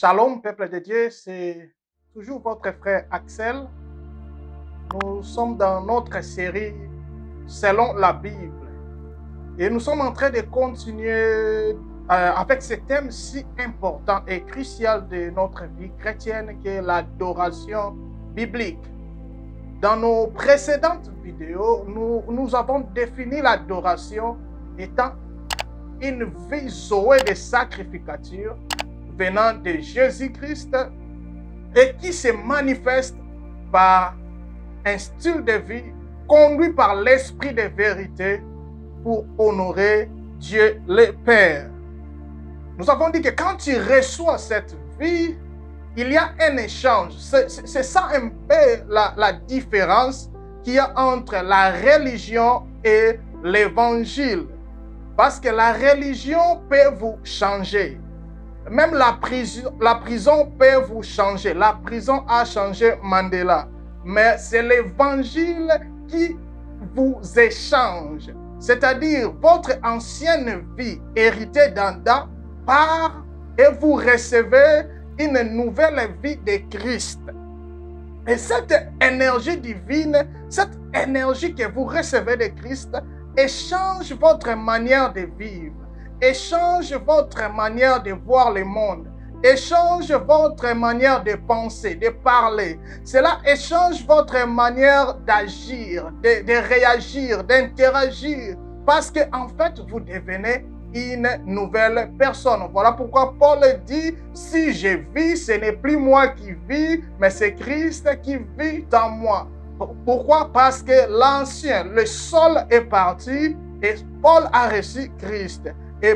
Shalom, peuple de Dieu, c'est toujours votre frère Axel. Nous sommes dans notre série Selon la Bible. Et nous sommes en train de continuer avec ce thème si important et crucial de notre vie chrétienne qui est l'adoration biblique. Dans nos précédentes vidéos, nous avons défini l'adoration étant une vie zoé de sacrificature venant de Jésus-Christ et qui se manifeste par un style de vie conduit par l'esprit de vérité pour honorer Dieu le Père. Nous avons dit que quand tu reçois cette vie, il y a un échange. C'est ça un peu la différence qu'il y a entre la religion et l'évangile. Parce que la religion peut vous changer. Même la prison peut vous changer. La prison a changé Mandela. Mais c'est l'évangile qui vous échange. C'est-à-dire votre ancienne vie héritée d'Adam part et vous recevez une nouvelle vie de Christ. Et cette énergie divine, cette énergie que vous recevez de Christ, échange votre manière de vivre, échange votre manière de voir le monde, échange votre manière de penser, de parler. Cela échange votre manière d'agir, de réagir, d'interagir, parce qu'en fait, vous devenez une nouvelle personne. Voilà pourquoi Paul dit, si je vis, ce n'est plus moi qui vis, mais c'est Christ qui vit en moi. Pourquoi? Parce que l'ancien, le sol est parti et Paul a reçu Christ. Et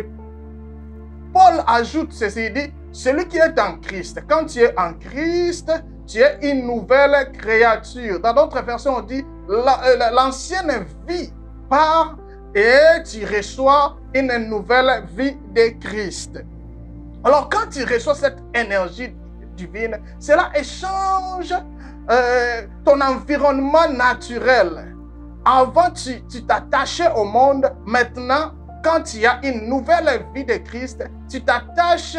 Paul ajoute ceci, il dit, celui qui est en Christ, quand tu es en Christ, tu es une nouvelle créature. Dans d'autres versions, on dit, l'ancienne vie part et tu reçois une nouvelle vie de Christ. Alors, quand tu reçois cette énergie divine, cela échange ton environnement naturel. Avant, tu t'attachais au monde. Maintenant, quand tu as une nouvelle vie de Christ, tu t'attaches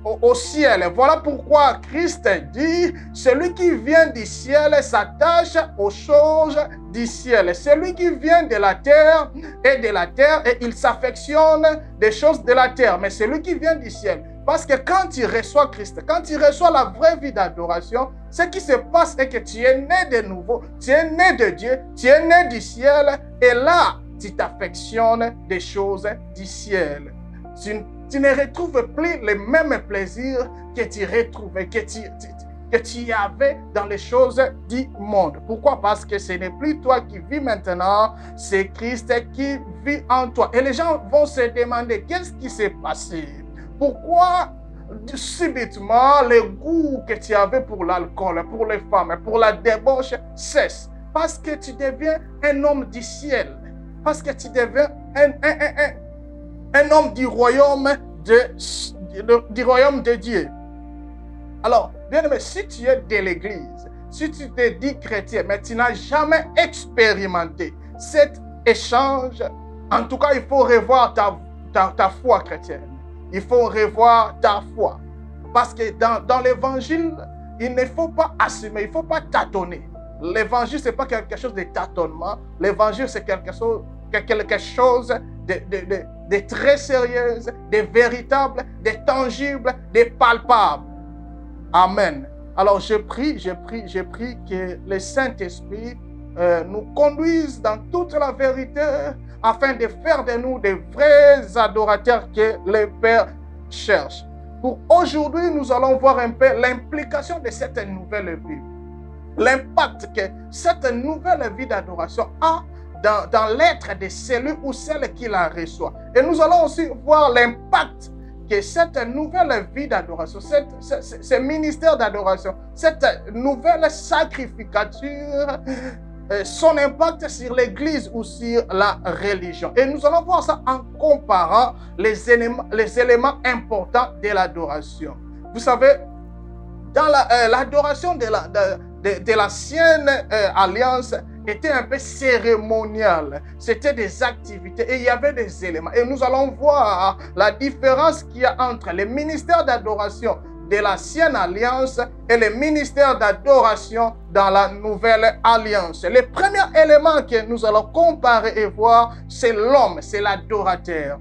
au ciel. Voilà pourquoi Christ dit, celui qui vient du ciel s'attache aux choses du ciel. Celui qui vient de la terre est de la terre et il s'affectionne des choses de la terre. Mais celui qui vient du ciel, parce que quand tu reçois Christ, quand tu reçois la vraie vie d'adoration, ce qui se passe est que tu es né de nouveau, tu es né de Dieu, tu es né du ciel et là, tu t'affectionnes des choses du ciel. Tu ne retrouves plus les mêmes plaisirs que tu retrouvais, que tu avais dans les choses du monde. Pourquoi? Parce que ce n'est plus toi qui vis maintenant, c'est Christ qui vit en toi. Et les gens vont se demander, qu'est-ce qui s'est passé? Pourquoi subitement le goût que tu avais pour l'alcool, pour les femmes, pour la débauche cesse? Parce que tu deviens un homme du ciel. Parce que tu deviens un homme du royaume de Dieu. Alors, bien aimé, si tu es de l'église, si tu te dis chrétien, mais tu n'as jamais expérimenté cet échange, en tout cas, il faut revoir ta foi chrétienne. Il faut revoir ta foi. Parce que dans l'évangile, il ne faut pas assumer, il ne faut pas tâtonner. L'évangile, ce n'est pas quelque chose de tâtonnement. L'évangile, c'est quelque chose de très sérieux, de véritable, de tangible, de palpable. Amen. Alors, je prie que le Saint-Esprit nous conduise dans toute la vérité afin de faire de nous des vrais adorateurs que le Père cherche. Pour aujourd'hui, nous allons voir un peu l'implication de cette nouvelle vie. L'impact que cette nouvelle vie d'adoration a dans l'être de celui ou celle qui la reçoit. Et nous allons aussi voir l'impact que cette nouvelle vie d'adoration, ce ministère d'adoration, cette nouvelle sacrificature, son impact sur l'Église ou sur la religion. Et nous allons voir ça en comparant les éléments importants de l'adoration. Vous savez, dans l'adoration de l'ancienne alliance, était un peu cérémonial. C'était des activités et il y avait des éléments. Et nous allons voir la différence qu'il y a entre les ministères d'adoration de l'ancienne alliance et le ministère d'adoration dans la nouvelle alliance. Le premier élément que nous allons comparer et voir, c'est l'homme, c'est l'adorateur.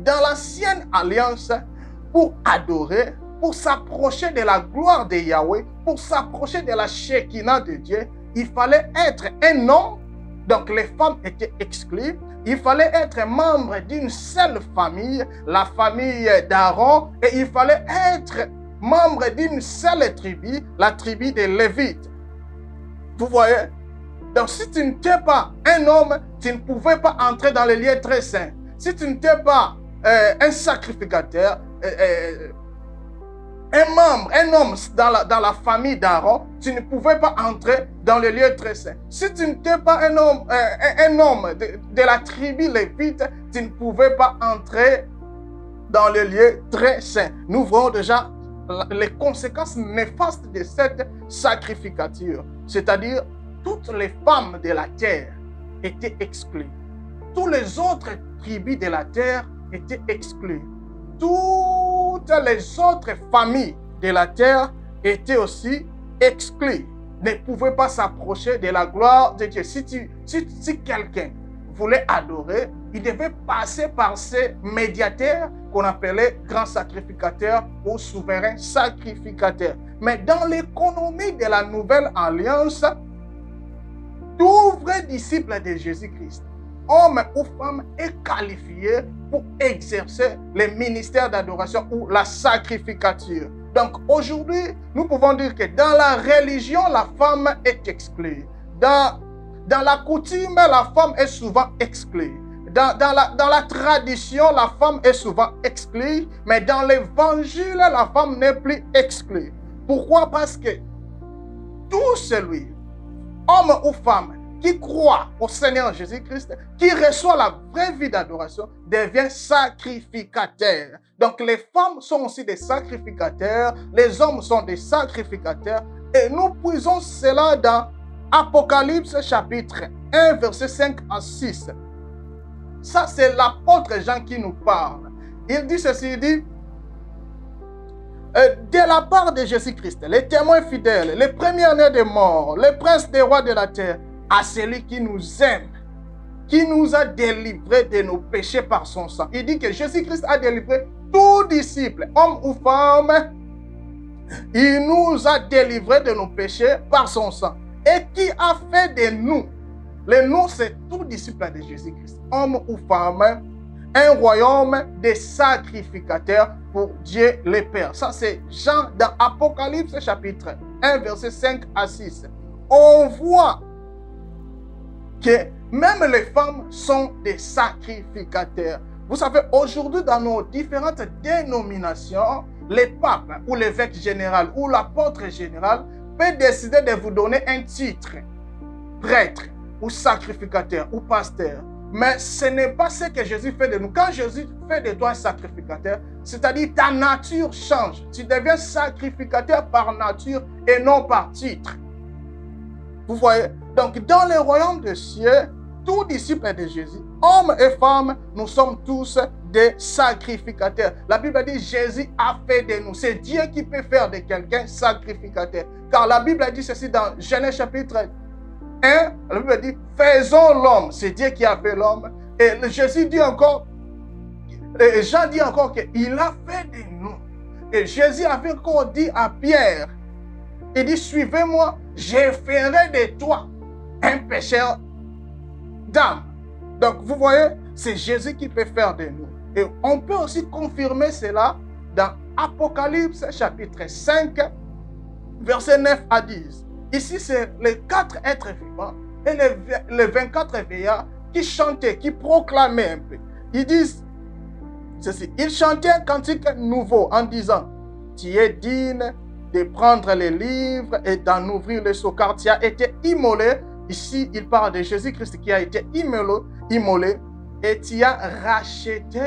Dans l'ancienne alliance, pour adorer, pour s'approcher de la gloire de Yahweh, pour s'approcher de la Shekinah de Dieu, il fallait être un homme, donc les femmes étaient exclues. Il fallait être membre d'une seule famille, la famille d'Aaron, et il fallait être membre d'une seule tribu, la tribu des Lévites. Vous voyez? Donc si tu n'étais pas un homme, tu ne pouvais pas entrer dans les lieux très saints. Si tu n'étais pas un sacrificateur, un homme dans la famille d'Aaron, tu ne pouvais pas entrer dans le lieu très saint. Si tu n'étais pas un homme de la tribu lévite, tu ne pouvais pas entrer dans le lieu très saint. Nous voyons déjà les conséquences néfastes de cette sacrificature. C'est-à-dire, toutes les femmes de la terre étaient exclues. Toutes les autres tribus de la terre étaient exclues. Toutes les autres familles de la terre étaient aussi exclues, ne pouvaient pas s'approcher de la gloire de Dieu. Si quelqu'un voulait adorer, il devait passer par ces médiateurs qu'on appelait grands sacrificateurs ou souverains sacrificateurs. Mais dans l'économie de la nouvelle alliance, tout vrai disciple de Jésus-Christ, homme ou femme, est qualifié pour exercer le ministère d'adoration ou la sacrificature. Donc aujourd'hui, nous pouvons dire que dans la religion, la femme est exclue. Dans la coutume, la femme est souvent exclue. Dans la tradition, la femme est souvent exclue. Mais dans l'évangile, la femme n'est plus exclue. Pourquoi? Parce que tout celui, homme ou femme, qui croit au Seigneur Jésus-Christ, qui reçoit la vraie vie d'adoration, devient sacrificateur. Donc les femmes sont aussi des sacrificateurs, les hommes sont des sacrificateurs. Et nous puisons cela dans Apocalypse chapitre 1, verset 5 à 6. Ça, c'est l'apôtre Jean qui nous parle. Il dit ceci, il dit, de la part de Jésus-Christ, les témoins fidèles, les premiers-nés des morts, les princes des rois de la terre, à celui qui nous aime, qui nous a délivrés de nos péchés par son sang. Il dit que Jésus-Christ a délivré tout disciple, homme ou femme. Il nous a délivrés de nos péchés par son sang. Et qui a fait de nous, le nous c'est tout disciple de Jésus-Christ, homme ou femme, un royaume de sacrificateurs pour Dieu le Père. Ça c'est Jean dans Apocalypse chapitre 1, verset 5 à 6. On voit que même les femmes sont des sacrificateurs. Vous savez, aujourd'hui, dans nos différentes dénominations, le pape ou l'évêque général ou l'apôtre général peut décider de vous donner un titre, prêtre ou sacrificateur ou pasteur. Mais ce n'est pas ce que Jésus fait de nous. Quand Jésus fait de toi un sacrificateur, c'est-à-dire ta nature change. Tu deviens sacrificateur par nature et non par titre. Vous voyez? Donc, dans le royaume des cieux, tout disciple de Jésus, hommes et femmes, nous sommes tous des sacrificateurs. La Bible dit Jésus a fait de nous. C'est Dieu qui peut faire de quelqu'un sacrificateur. Car la Bible dit ceci dans Genèse chapitre 1. La Bible dit faisons l'homme. C'est Dieu qui a fait l'homme. Et Jésus dit encore, et Jean dit encore qu'il a fait de nous. Et Jésus avait encore dit à Pierre, il dit suivez-moi, je ferai de toi un pécheur d'âme. Donc, vous voyez, c'est Jésus qui peut faire de nous. Et on peut aussi confirmer cela dans Apocalypse chapitre 5, verset 9 à 10. Ici, c'est les 4 êtres vivants et les 24 veillards qui chantaient, qui proclamaient un peu. Ils disent ceci. Ils chantaient un cantique nouveau en disant, tu es digne de prendre les livres et d'en ouvrir les seaux, car tu as été immolé. Ici, il parle de Jésus-Christ qui a été immolé et tu as racheté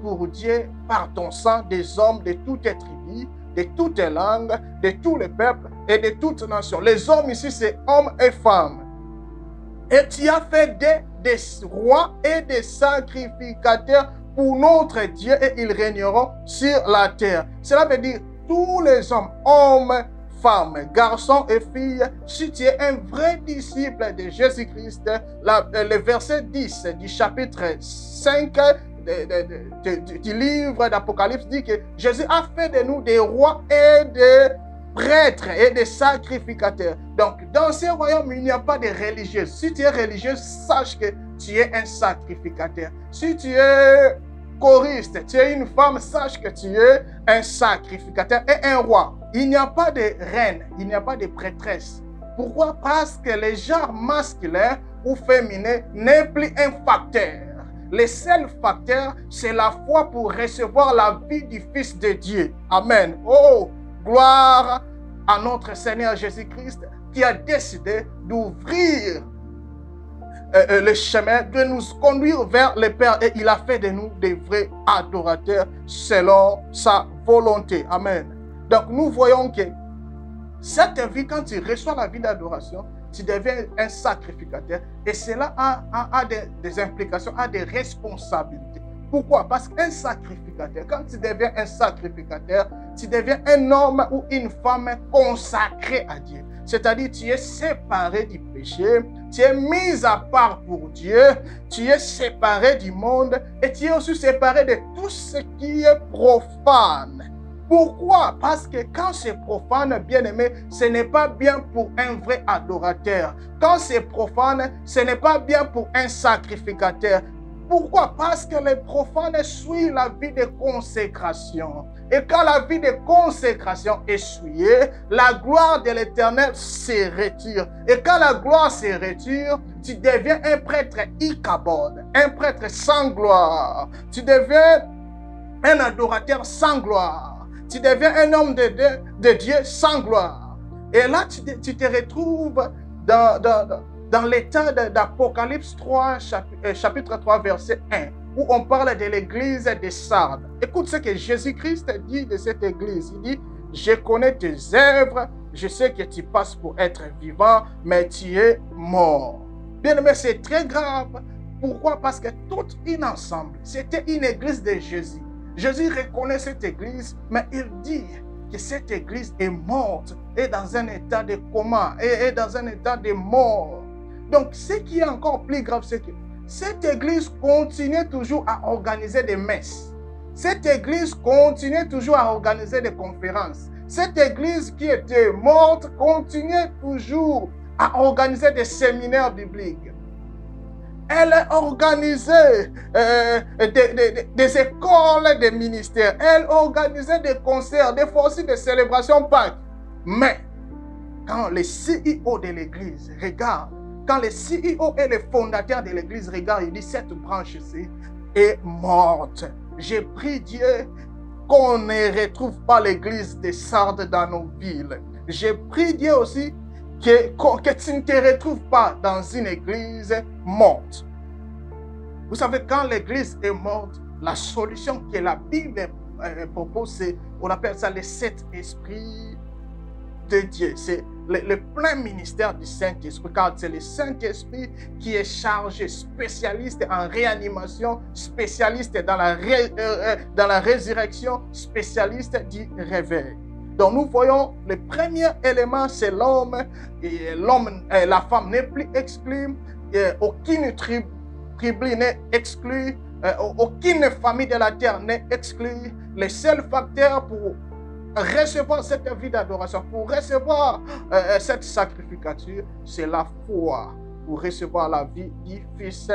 pour Dieu par ton sang des hommes de toutes les tribus, de toutes les langues, de tous les peuples et de toutes nations. Les hommes ici, c'est hommes et femmes. Et tu as fait des rois et des sacrificateurs pour notre Dieu et ils régneront sur la terre. Cela veut dire, tous les hommes, femmes, garçons et filles, si tu es un vrai disciple de Jésus-Christ, le verset 10 du chapitre 5 du livre d'Apocalypse dit que Jésus a fait de nous des rois et des prêtres et des sacrificateurs. Donc, dans ce royaume, il n'y a pas de religieux. Si tu es religieux, sache que tu es un sacrificateur. Si tu es choriste, tu es une femme, sache que tu es un sacrificateur et un roi. Il n'y a pas de reine, il n'y a pas de prêtresse. Pourquoi? Parce que le genre masculin ou féminin n'est plus un facteur. Le seul facteur, c'est la foi pour recevoir la vie du Fils de Dieu. Amen. Oh, gloire à notre Seigneur Jésus-Christ qui a décidé d'ouvrir le chemin, de nous conduire vers le Père, et il a fait de nous des vrais adorateurs selon sa volonté. Amen. Donc nous voyons que cette vie, quand tu reçois la vie d'adoration, tu deviens un sacrificateur, et cela a des implications, a des responsabilités. Pourquoi? Parce qu'un sacrificateur, quand tu deviens un sacrificateur, tu deviens un homme ou une femme consacré à Dieu. C'est-à-dire, tu es séparé du péché, tu es mis à part pour Dieu, tu es séparé du monde et tu es aussi séparé de tout ce qui est profane. Pourquoi? Parce que quand c'est profane, bien-aimé, ce n'est pas bien pour un vrai adorateur. Quand c'est profane, ce n'est pas bien pour un sacrificateur. Pourquoi? Parce que les profanes suivent la vie de consécration. Et quand la vie de consécration est souillée, la gloire de l'Éternel se retire. Et quand la gloire se retire, tu deviens un prêtre Ichabod, un prêtre sans gloire. Tu deviens un adorateur sans gloire. Tu deviens un homme de Dieu sans gloire. Et là, tu te retrouves dans l'état d'Apocalypse 3, chapitre 3, verset 1, où on parle de l'église de Sardes. Écoute ce que Jésus-Christ dit de cette église. Il dit, je connais tes œuvres, je sais que tu passes pour être vivant, mais tu es mort. Bien aimé, c'est très grave. Pourquoi? Parce que toute une ensemble, c'était une église de Jésus. Jésus reconnaît cette église, mais il dit que cette église est morte, est dans un état de coma, est dans un état de mort. Donc, ce qui est encore plus grave, c'est que cette église continue toujours à organiser des messes. Cette église continue toujours à organiser des conférences. Cette église qui était morte continue toujours à organiser des séminaires bibliques. Elle a organisé des écoles de ministères. Elle organisait des concerts, des fois aussi des célébrations Pâques. Mais quand les CEO de l'église regardent, quand les CEO et les fondateurs de l'église regardent, ils disent cette branche-ci est morte. J'ai prié Dieu qu'on ne retrouve pas l'église de Sardes dans nos villes. J'ai prié Dieu aussi que tu ne te retrouves pas dans une église morte. Vous savez, quand l'église est morte, la solution que la Bible propose, c'est, on appelle ça les 7 esprits de Dieu. C'est le plein ministère du Saint-Esprit, car c'est le Saint-Esprit qui est chargé, spécialiste en réanimation, spécialiste dans la résurrection, spécialiste du réveil. Donc nous voyons le premier élément, c'est l'homme, et la femme n'est plus exclue, aucune tribu n'est exclue, aucune famille de la terre n'est exclue. Le seul facteur pour recevoir cette vie d'adoration, pour recevoir cette sacrificature, c'est la foi, pour recevoir la vie du Fils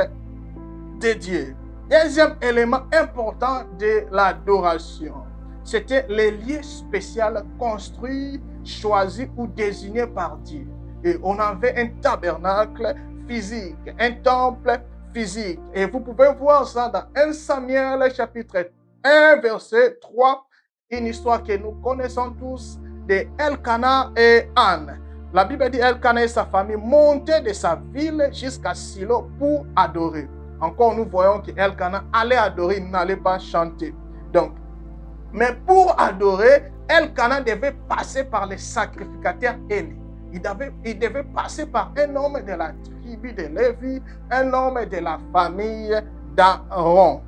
de Dieu. Deuxième élément important de l'adoration, c'était les lieux spéciaux construits, choisis ou désignés par Dieu. Et on avait un tabernacle physique, un temple physique. Et vous pouvez voir ça dans 1 Samuel chapitre 1, verset 3, une histoire que nous connaissons tous de Elkana et Anne. La Bible dit Elkana et sa famille montaient de sa ville jusqu'à Silo pour adorer. Encore nous voyons que Elkana allait adorer, il n'allait pas chanter. Donc, mais pour adorer, Elkana devait passer par les sacrificateurs Élie. Il devait passer par un homme de la tribu de Lévi, un homme de la famille d'Aaron.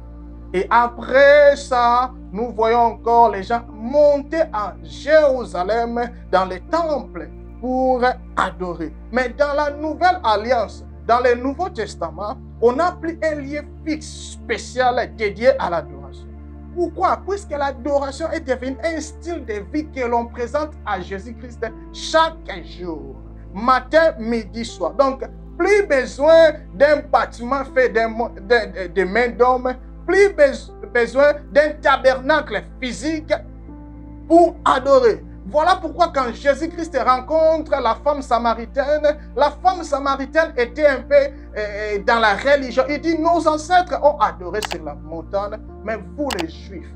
Et après ça, nous voyons encore les gens monter à Jérusalem dans les temples pour adorer. Mais dans la Nouvelle Alliance, dans le Nouveau Testament, on a pris un lieu fixe spécial dédié à l'adoration. Pourquoi? Puisque l'adoration est devenue un style de vie que l'on présente à Jésus-Christ chaque jour, matin, midi, soir. Donc, plus besoin d'un bâtiment fait de mains d'hommes, plus besoin d'un tabernacle physique pour adorer. Voilà pourquoi quand Jésus-Christ rencontre la femme samaritaine était un peu dans la religion. Il dit, nos ancêtres ont adoré sur la montagne, mais vous les Juifs,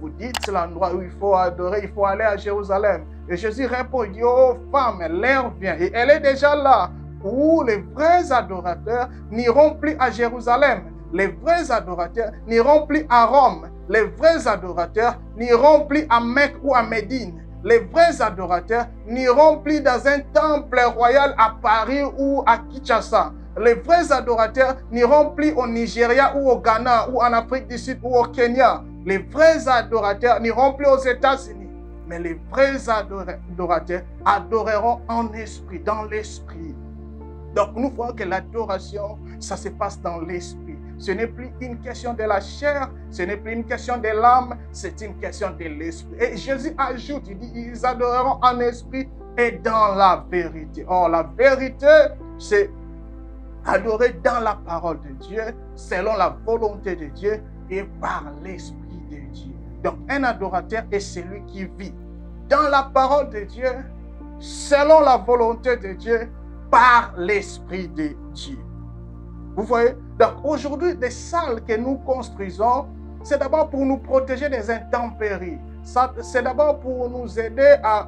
vous dites c'est l'endroit où il faut adorer, il faut aller à Jérusalem. Et Jésus répond, il dit, oh femme, l'heure vient, et elle est déjà là, où les vrais adorateurs n'iront plus à Jérusalem. Les vrais adorateurs n'iront plus à Rome. Les vrais adorateurs n'iront plus à Mecque ou à Médine. Les vrais adorateurs n'iront plus dans un temple royal à Paris ou à Kinshasa. Les vrais adorateurs n'iront plus au Nigeria ou au Ghana ou en Afrique du Sud ou au Kenya. Les vrais adorateurs n'iront plus aux États-Unis. Mais les vrais adorateurs adoreront en esprit, dans l'esprit. Donc nous voyons que l'adoration, ça se passe dans l'esprit. Ce n'est plus une question de la chair, ce n'est plus une question de l'âme, c'est une question de l'esprit. Et Jésus ajoute, il dit, ils adoreront en esprit et dans la vérité. Or, la vérité, c'est adorer dans la parole de Dieu, selon la volonté de Dieu et par l'esprit de Dieu. Donc, un adorateur est celui qui vit dans la parole de Dieu, selon la volonté de Dieu, par l'esprit de Dieu. Vous voyez? Donc aujourd'hui, les salles que nous construisons, c'est d'abord pour nous protéger des intempéries. C'est d'abord pour nous aider à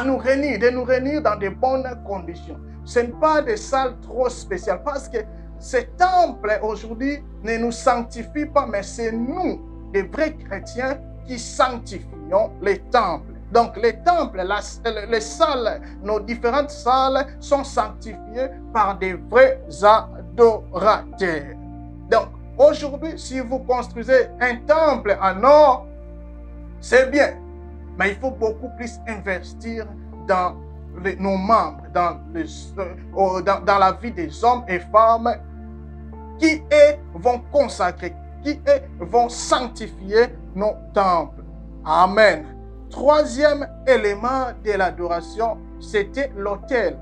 nous réunir, de nous réunir dans de bonnes conditions. Ce n'est pas des salles trop spéciales parce que ces temples aujourd'hui ne nous sanctifient pas, mais c'est nous, les vrais chrétiens, qui sanctifions les temples. Donc les temples, les salles, nos différentes salles sont sanctifiées par des vrais adorateurs. Donc aujourd'hui, si vous construisez un temple en or, c'est bien. Mais il faut beaucoup plus investir dans nos membres, dans la vie des hommes et femmes qui, eux, vont consacrer, qui, eux, vont sanctifier nos temples. Amen. Troisième élément de l'adoration, c'était l'autel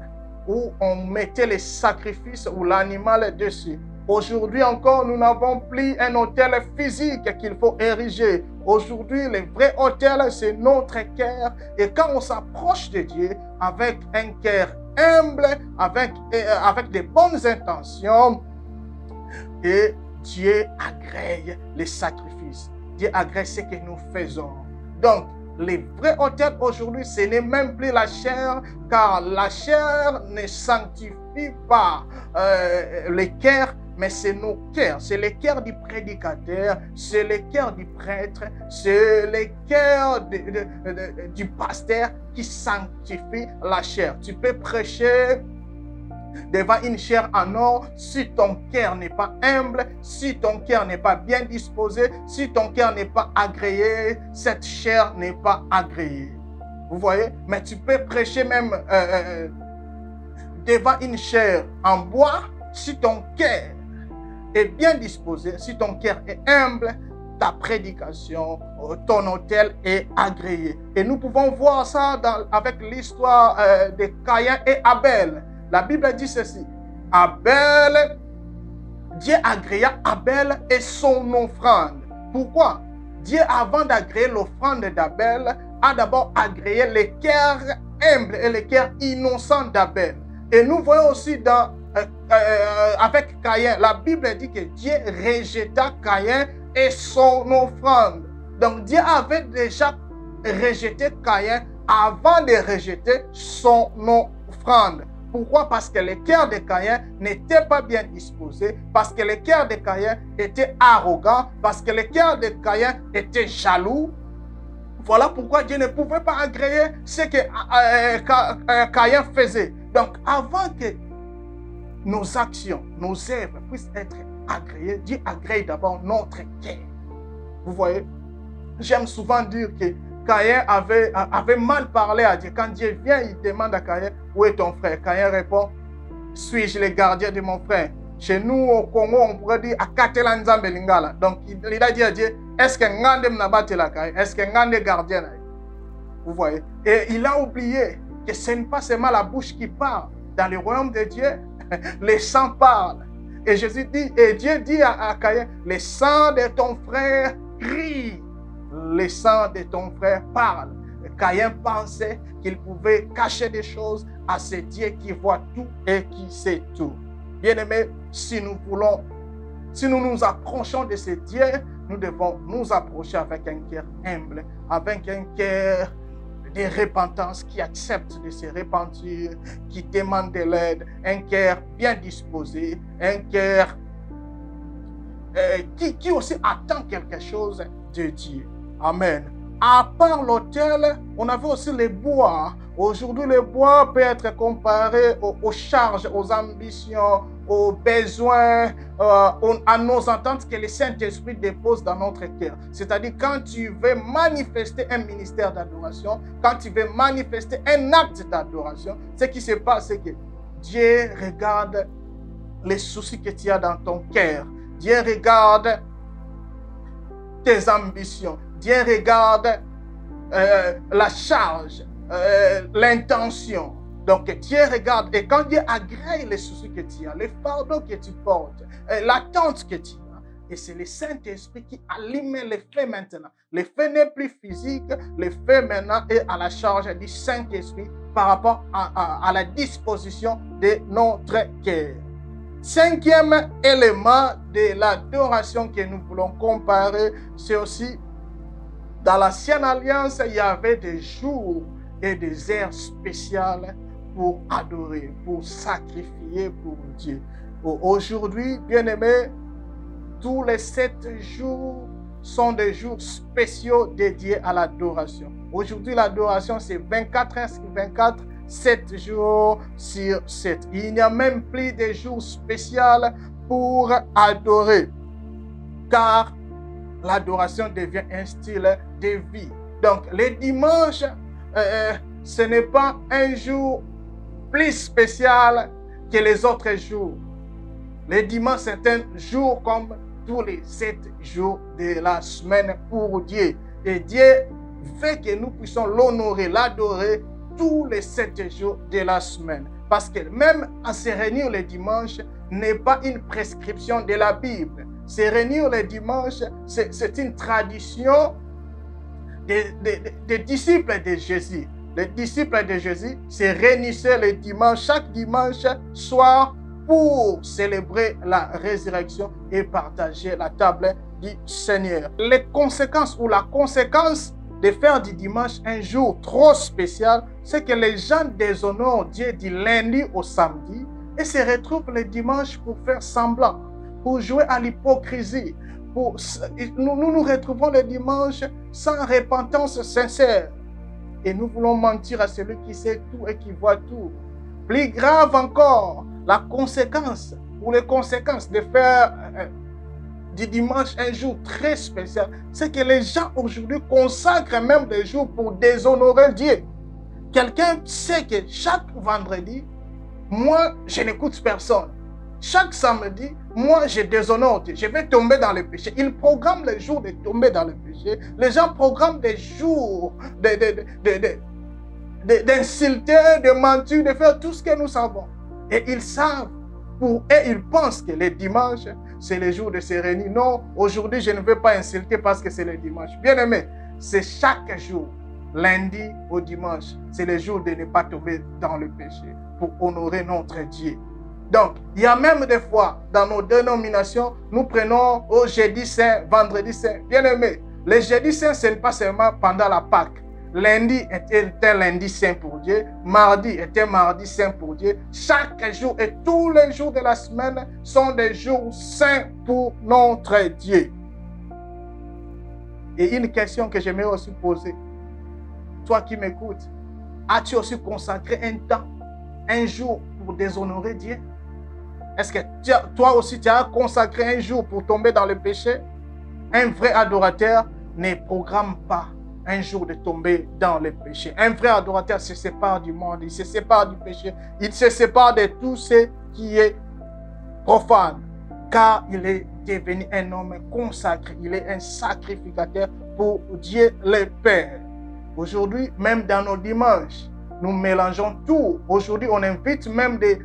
où on mettait les sacrifices ou l'animal dessus. Aujourd'hui encore, nous n'avons plus un autel physique qu'il faut ériger. Aujourd'hui, le vrai autel, c'est notre cœur. Et quand on s'approche de Dieu avec un cœur humble, avec de bonnes intentions, et Dieu agrée les sacrifices. Dieu agrée ce que nous faisons. Donc, les vrais autels aujourd'hui, ce n'est même plus la chair, car la chair ne sanctifie pas les cœurs, mais c'est nos cœurs. C'est le cœur du prédicateur, c'est le cœur du prêtre, c'est le cœur du pasteur qui sanctifie la chair. Tu peux prêcher devant une chair en or, si ton cœur n'est pas humble, si ton cœur n'est pas bien disposé, si ton cœur n'est pas agréé, cette chair n'est pas agréée. Vous voyez? Mais tu peux prêcher même devant une chair en bois, si ton cœur est bien disposé, si ton cœur est humble, ta prédication, ton autel est agréé. Et nous pouvons voir ça avec l'histoire de Caïn et Abel. La Bible dit ceci, Abel, Dieu agréa Abel et son offrande. Pourquoi? Dieu, avant d'agréer l'offrande d'Abel, a d'abord agréé les cœurs humbles et les cœurs innocents d'Abel. Et nous voyons aussi avec Caïn, la Bible dit que Dieu rejeta Caïn et son offrande. Donc Dieu avait déjà rejeté Caïn avant de rejeter son offrande. Pourquoi? Parce que le cœur de Caïn n'était pas bien disposé, parce que le cœur de Caïn était arrogant, parce que le cœur de Caïn était jaloux. Voilà pourquoi Dieu ne pouvait pas agréer ce que Caïn faisait. Donc, avant que nos actions, nos œuvres puissent être agréer, Dieu agrée d'abord notre cœur. Vous voyez, j'aime souvent dire que Caïn avait mal parlé à Dieu. Quand Dieu vient, il demande à Caïn, où est ton frère? Caïn répond, suis-je le gardien de mon frère? Chez nous au Congo, on pourrait dire Akatela Nzambe Lingala. Donc il a dit à Dieu, est-ce que Ngande m'nabate la Caïn? Est-ce que Ngande gardien? Vous voyez? Et il a oublié que ce n'est pas seulement la bouche qui parle. Dans le royaume de Dieu, les sangs parlent. Et Jésus dit, et Dieu dit à Caïn, le sang de ton frère crie. Le sang de ton frère parle. Et Caïn pensait qu'il pouvait cacher des choses à ce Dieu qui voit tout et qui sait tout. Bien-aimés, si nous nous approchons de ce Dieu, nous devons nous approcher avec un cœur humble, avec un cœur de repentance qui accepte de se repentir, qui demande de l'aide, un cœur bien disposé, un cœur qui aussi attend quelque chose de Dieu. Amen. À part l'autel, on avait aussi les bois. Aujourd'hui, le bois peut être comparé aux charges, aux ambitions, aux besoins, à nos attentes que le Saint-Esprit dépose dans notre cœur. C'est-à-dire quand tu veux manifester un ministère d'adoration, quand tu veux manifester un acte d'adoration, ce qui se passe, c'est que Dieu regarde les soucis que tu as dans ton cœur. Dieu regarde tes ambitions. Dieu regarde la charge, l'intention. Donc Dieu regarde, et quand Dieu agrée les soucis que tu as, les fardeaux que tu portes, l'attente que tu as, et c'est le Saint-Esprit qui allume les feux maintenant. Le feu n'est plus physique, le feu maintenant est à la charge du Saint-Esprit par rapport à la disposition de notre cœur. Cinquième élément de l'adoration que nous voulons comparer, c'est aussi dans l'Ancienne Alliance, il y avait des jours et des heures spéciales pour adorer, pour sacrifier pour Dieu. Aujourd'hui, bien-aimés, tous les 7 jours sont des jours spéciaux dédiés à l'adoration. Aujourd'hui, l'adoration, c'est 24 heures sur 24, 7 jours sur 7. Il n'y a même plus de jours spéciaux pour adorer, car l'adoration devient un style de vie. Donc, le dimanche, ce n'est pas un jour plus spécial que les autres jours. Le dimanche, c'est un jour comme tous les 7 jours de la semaine pour Dieu. Et Dieu veut que nous puissions l'honorer, l'adorer tous les 7 jours de la semaine. Parce que même à se réunir le dimanche n'est pas une prescription de la Bible. Se réunir le dimanche, c'est une tradition des disciples de Jésus. Les disciples de Jésus se réunissaient le dimanche, chaque dimanche soir, pour célébrer la résurrection et partager la table du Seigneur. Les conséquences ou la conséquence de faire du dimanche un jour trop spécial, c'est que les gens déshonorent Dieu du lundi au samedi et se retrouvent le dimanche pour faire semblant, pour jouer à l'hypocrisie. Nous retrouvons le dimanche sans repentance sincère. Et nous voulons mentir à celui qui sait tout et qui voit tout. Plus grave encore, la conséquence ou les conséquences de faire du dimanche un jour très spécial, c'est que les gens aujourd'hui consacrent même des jours pour déshonorer Dieu. Quelqu'un sait que chaque vendredi, moi, je n'écoute personne. Chaque samedi, moi, je déshonore Dieu. Je vais tomber dans le péché. Ils programment les jours de tomber dans le péché. Les gens programment des jours d'insulter, de mentir, de faire tout ce que nous savons. Et ils savent, et ils pensent que le dimanche, c'est le jour de se réunir. Non, aujourd'hui, je ne veux pas insulter parce que c'est le dimanche. Bien aimé, c'est chaque jour, lundi au dimanche, c'est le jour de ne pas tomber dans le péché pour honorer notre Dieu. Donc, il y a même des fois, dans nos dénominations, nous prenons au jeudi saint, vendredi saint. Bien aimé, le jeudi saint, ce n'est pas seulement pendant la Pâque. Lundi était lundi saint pour Dieu. Mardi était mardi saint pour Dieu. Chaque jour et tous les jours de la semaine sont des jours saints pour notre Dieu. Et une question que j'aimerais aussi poser. Toi qui m'écoutes, as-tu aussi consacré un temps, un jour pour déshonorer Dieu? Est-ce que toi aussi, tu as consacré un jour pour tomber dans le péché? Un vrai adorateur ne programme pas un jour de tomber dans le péché. Un vrai adorateur se sépare du monde, il se sépare du péché, il se sépare de tout ce qui est profane, car il est devenu un homme consacré, il est un sacrificateur pour Dieu le Père. Aujourd'hui, même dans nos dimanches, nous mélangeons tout. Aujourd'hui, on invite même des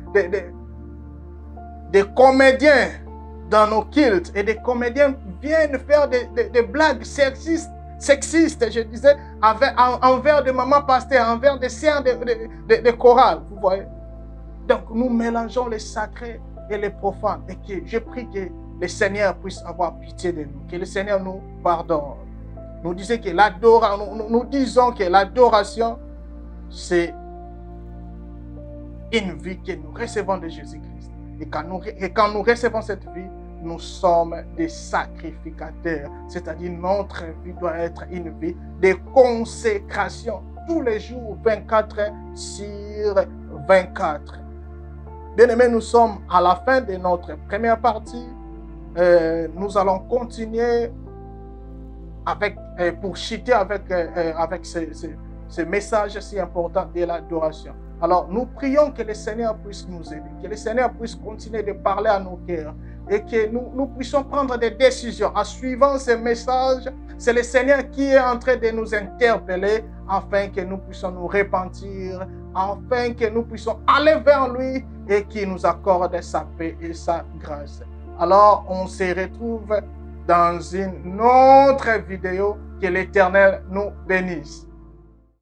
comédiens dans nos cultes, et des comédiens viennent faire des blagues sexistes, je disais, envers des mamans pasteurs, envers des sœurs de chorale, vous voyez. Donc nous mélangeons les sacrés et les profanes, et que je prie que le Seigneur puisse avoir pitié de nous, que le Seigneur nous pardonne. Nous disons que l'adoration, c'est une vie que nous recevons de Jésus-Christ. Et quand nous recevons cette vie, nous sommes des sacrificateurs. C'est-à-dire notre vie doit être une vie de consécration. Tous les jours, 24 sur 24. Bien-aimés, nous sommes à la fin de notre première partie. Nous allons continuer pour chuter avec ce message si important de l'adoration. Alors, nous prions que le Seigneur puisse nous aider, que le Seigneur puisse continuer de parler à nos cœurs et que nous puissions prendre des décisions en suivant ce message. C'est le Seigneur qui est en train de nous interpeller afin que nous puissions nous repentir, afin que nous puissions aller vers lui et qu'il nous accorde sa paix et sa grâce. Alors, on se retrouve dans une autre vidéo. Que l'Éternel nous bénisse.